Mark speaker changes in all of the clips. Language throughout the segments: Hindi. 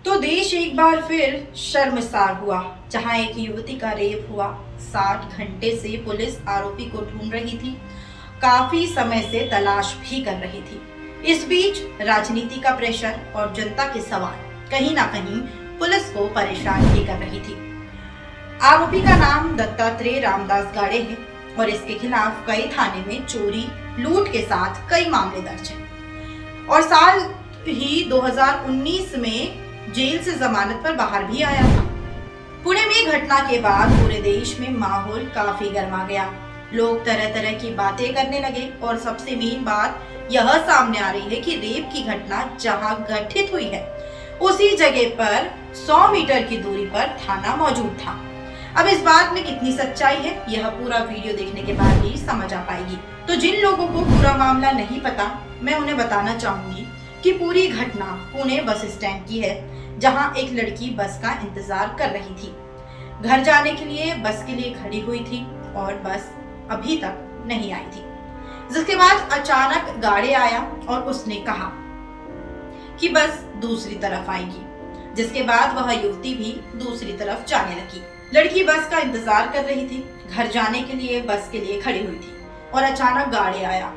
Speaker 1: तो देश एक बार फिर शर्मसार हुआ, जहां एक युवती का रेप हुआ। 60 घंटे से पुलिस आरोपी को ढूंढ रही थी, काफी समय से तलाश भी कर रही थी। इस बीच राजनीति का प्रेशर और जनता के सवाल कहीं ना कहीं पुलिस को परेशान भी कर रही थी। आरोपी का नाम दत्तात्रेय रामदास गाड़े है और इसके खिलाफ कई थाने में चोरी, लूट के साथ कई मामले दर्ज हैं। और साल ही 2019 में जेल से जमानत पर बाहर भी आया था। पुणे में घटना के बाद पूरे देश में माहौल काफी गर्मा गया। लोग तरह तरह की बातें करने लगे और सबसे मेन बात यह सामने आ रही है कि रेप की घटना जहां घटित हुई है उसी जगह पर 100 मीटर की दूरी पर थाना मौजूद था। अब इस बात में कितनी सच्चाई है, यह पूरा वीडियो देखने के बाद ही समझ आ पाएगी। तो जिन लोगों को पूरा मामला नहीं पता, मैं उन्हें बताना चाहूंगी कि पूरी घटना पुणे बस स्टैंड की है, जहां एक लड़की बस का इंतजार कर रही थी। घर जाने के लिए बस के लिए खड़ी हुई थी और बस अभी तक नहीं आई थी। जिसके बाद अचानक गाड़ी आया और उसने कहा कि बस दूसरी तरफ आएगी, जिसके बाद वह युवती भी दूसरी तरफ जाने लगी। लड़की बस का इंतजार कर रही थी, घर जाने के लिए बस के लिए खड़ी हुई थी और अचानक गाड़ी आया।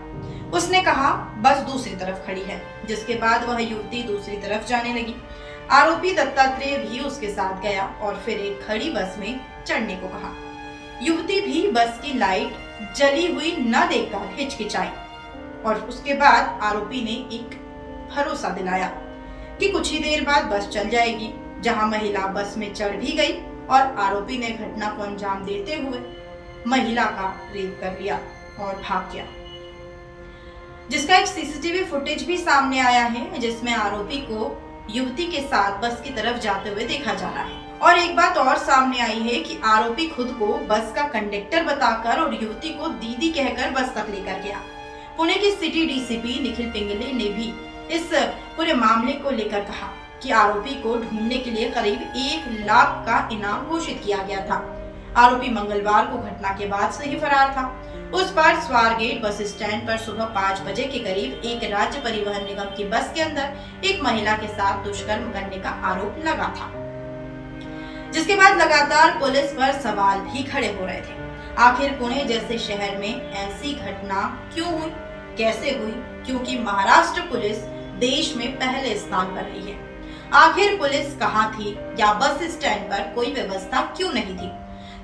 Speaker 1: उसने कहा बस दूसरी तरफ खड़ी है, जिसके बाद वह युवती दूसरी तरफ जाने लगी। आरोपी दत्तात्रेय भी उसके साथ गया और फिर एक खड़ी बस में चढ़ने को कहा। युवती भी बस की लाइट जली हुई न देखकर हिचकिचाई और उसके बाद आरोपी ने एक भरोसा दिलाया कि कुछ ही देर बाद बस चल जाएगी, जहां महिला बस में चढ़ भी गई और आरोपी ने घटना को अंजाम देते हुए महिला का रेप कर लिया और भाग गया। जिसका एक सीसीटीवी फुटेज भी सामने आया है, जिसमें आरोपी को युवती के साथ बस की तरफ जाते हुए देखा जा रहा है। और एक बात और सामने आई है कि आरोपी खुद को बस का कंडक्टर बताकर और युवती को दीदी कहकर बस तक लेकर गया। पुणे के सिटी डीसीपी निखिल पिंगले ने भी इस पूरे मामले को लेकर कहा कि आरोपी को ढूंढने के लिए करीब 1 लाख का इनाम घोषित किया गया था। आरोपी मंगलवार को घटना के बाद से ही फरार था। उस पर स्वारगेट बस स्टैंड पर सुबह 5 बजे के करीब एक राज्य परिवहन निगम की बस के अंदर एक महिला के साथ दुष्कर्म करने का आरोप लगा था। जिसके बाद लगातार पुलिस पर सवाल भी खड़े हो रहे थे। आखिर पुणे जैसे शहर में ऐसी घटना क्यों हुई, कैसे हुई? क्योंकि महाराष्ट्र पुलिस देश में पहले स्थान पर रही है। आखिर पुलिस कहाँ थी या बस स्टैंड पर कोई व्यवस्था क्यों नहीं थी?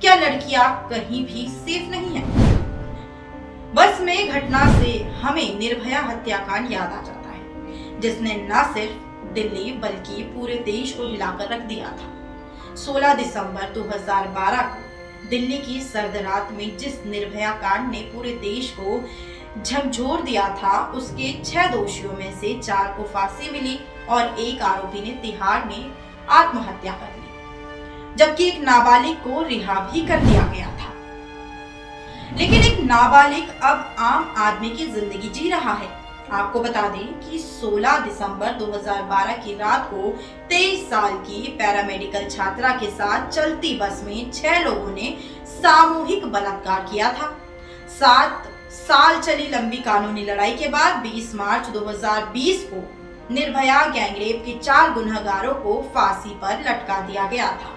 Speaker 1: क्या लड़कियां कहीं भी सेफ नहीं है? बस में घटना से हमें निर्भया हत्याकांड याद आ जाता है, जिसने न सिर्फ दिल्ली बल्कि पूरे देश को हिलाकर रख दिया था। 16 दिसंबर 2012 को दिल्ली की सर्द रात में जिस निर्भया कांड ने पूरे देश को झकझोर दिया था, उसके 6 दोषियों में से 4 को फांसी मिली और एक आरोपी ने तिहाड़ में आत्महत्या कर ली, जबकि एक नाबालिग को रिहा भी कर दिया गया था। लेकिन एक नाबालिग अब आम आदमी की जिंदगी जी रहा है। आपको बता दें कि 16 दिसंबर 2012 की रात को 23 साल की पैरामेडिकल छात्रा के साथ चलती बस में 6 लोगों ने सामूहिक बलात्कार किया था। 7 साल चली लंबी कानूनी लड़ाई के बाद 20 मार्च 2020 को निर्भया गैंगरेप के 4 गुनहगारों को फांसी पर लटका दिया गया था।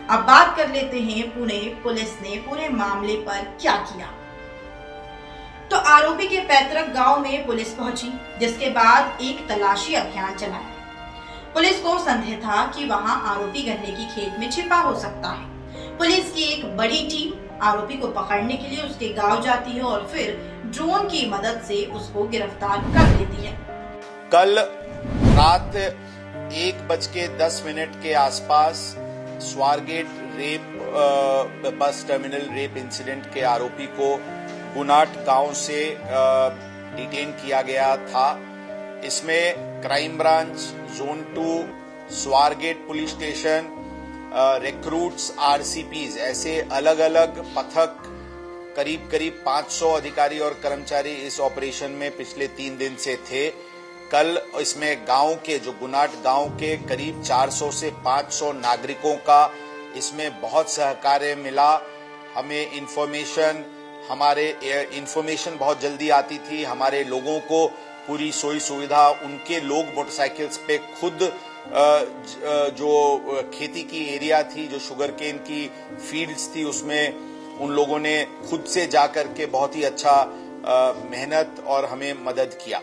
Speaker 1: अब बात कर लेते हैं पुणे पुलिस ने पूरे मामले पर क्या किया। तो आरोपी के पैतृक गांव में पुलिस पहुंची, जिसके बाद एक तलाशी अभियान चलाया। पुलिस को संदेह था कि वहां आरोपी गन्ने की खेत में छिपा हो सकता है। पुलिस की एक बड़ी टीम आरोपी को पकड़ने के लिए उसके गांव जाती है और फिर ड्रोन की मदद से उसको गिरफ्तार कर लेती है।
Speaker 2: कल रात 1:10 के आसपास Swargate rape bus terminal rape incident के आरोपी को गुनाट गांव से डिटेन किया गया था। इसमें crime branch, zone 2, Swargate police station, recruits, RCPs ऐसे अलग अलग पथक करीब 500 अधिकारी और कर्मचारी इस ऑपरेशन में पिछले 3 दिन से थे। कल इसमें गांव के जो गुनाट गांव के करीब 400 से 500 नागरिकों का इसमें बहुत सहकार्य मिला। हमें इंफॉर्मेशन बहुत जल्दी आती थी। हमारे लोगों को पूरी सोई सुविधा, उनके लोग मोटरसाइकिल्स पे खुद जो खेती की एरिया थी, जो शुगर केन की फील्ड्स थी, उसमें उन लोगों ने खुद से जाकर के बहुत ही अच्छा मेहनत और हमें मदद किया।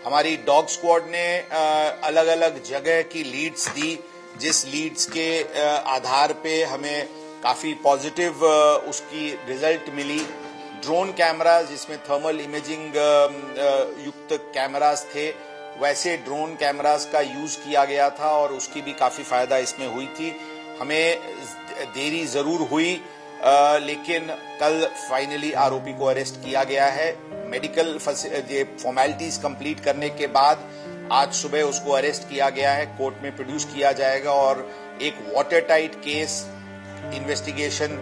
Speaker 2: हमारी डॉग स्क्वाड ने अलग अलग जगह की लीड्स दी, जिस लीड्स के आधार पे हमें काफी पॉजिटिव उसकी रिजल्ट मिली। ड्रोन कैमरास, जिसमें थर्मल इमेजिंग युक्त कैमरास थे, वैसे ड्रोन कैमरास का यूज किया गया था और उसकी भी काफी फायदा इसमें हुई थी। हमें देरी जरूर हुई, लेकिन कल फाइनली आरोपी को अरेस्ट किया गया है। मेडिकल फॉर्मेलिटीज कंप्लीट करने के बाद आज सुबह उसको अरेस्ट किया गया है, कोर्ट में प्रोड्यूस किया जाएगा और एक वाटर टाइट केस इन्वेस्टिगेशन,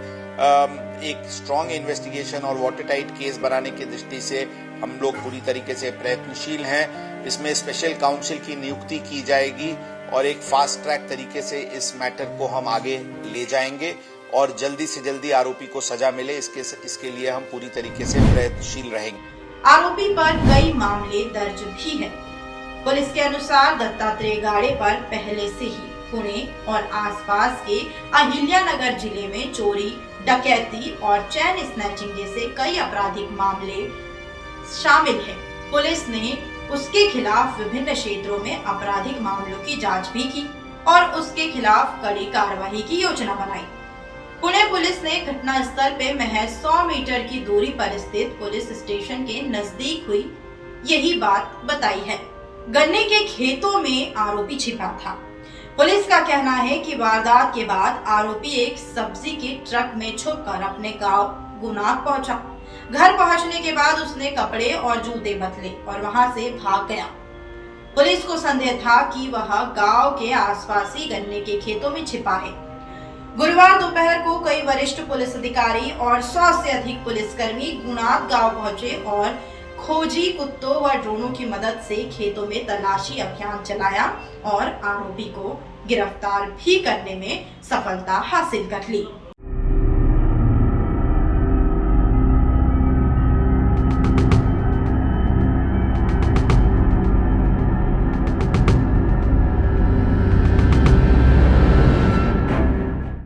Speaker 2: एक स्ट्रांग इन्वेस्टिगेशन और वाटर टाइट केस बनाने की दृष्टि से हम लोग पूरी तरीके से प्रयत्नशील हैं। इसमें स्पेशल काउंसिल की नियुक्ति की जाएगी और एक फास्ट ट्रैक तरीके से इस मैटर को हम आगे ले जाएंगे और जल्दी से जल्दी आरोपी को सजा मिले, इसके लिए हम पूरी तरीके से प्रयत्नशील रहेंगे।
Speaker 1: आरोपी पर कई मामले दर्ज भी हैं। पुलिस के अनुसार दत्तात्रेय गाड़े पर पहले से ही पुणे और आसपास के अहिल्यानगर जिले में चोरी, डकैती और चैन स्नैचिंग जैसे कई आपराधिक मामले शामिल हैं। पुलिस ने उसके खिलाफ विभिन्न क्षेत्रों में आपराधिक मामलों की जांच भी की और उसके खिलाफ कड़ी कार्रवाई की योजना बनाई। पुणे पुलिस ने घटना स्थल पे महज 100 मीटर की दूरी पर स्थित पुलिस स्टेशन के नजदीक हुई यही बात बताई है। गन्ने के खेतों में आरोपी छिपा था। पुलिस का कहना है कि वारदात के बाद आरोपी एक सब्जी के ट्रक में छुपकर अपने गांव गुनाग पहुंचा। घर पहुंचने के बाद उसने कपड़े और जूते बदले और वहां से भाग गया। पुलिस को संदेह था कि वह गांव के आसपास ही गन्ने के खेतों में छिपा है। गुरुवार दोपहर को कई वरिष्ठ पुलिस अधिकारी और 100 से अधिक पुलिसकर्मी गुनाग गांव पहुंचे और खोजी कुत्तों व ड्रोनों की मदद से खेतों में तलाशी अभियान चलाया और आरोपी को गिरफ्तार भी करने में सफलता हासिल कर ली।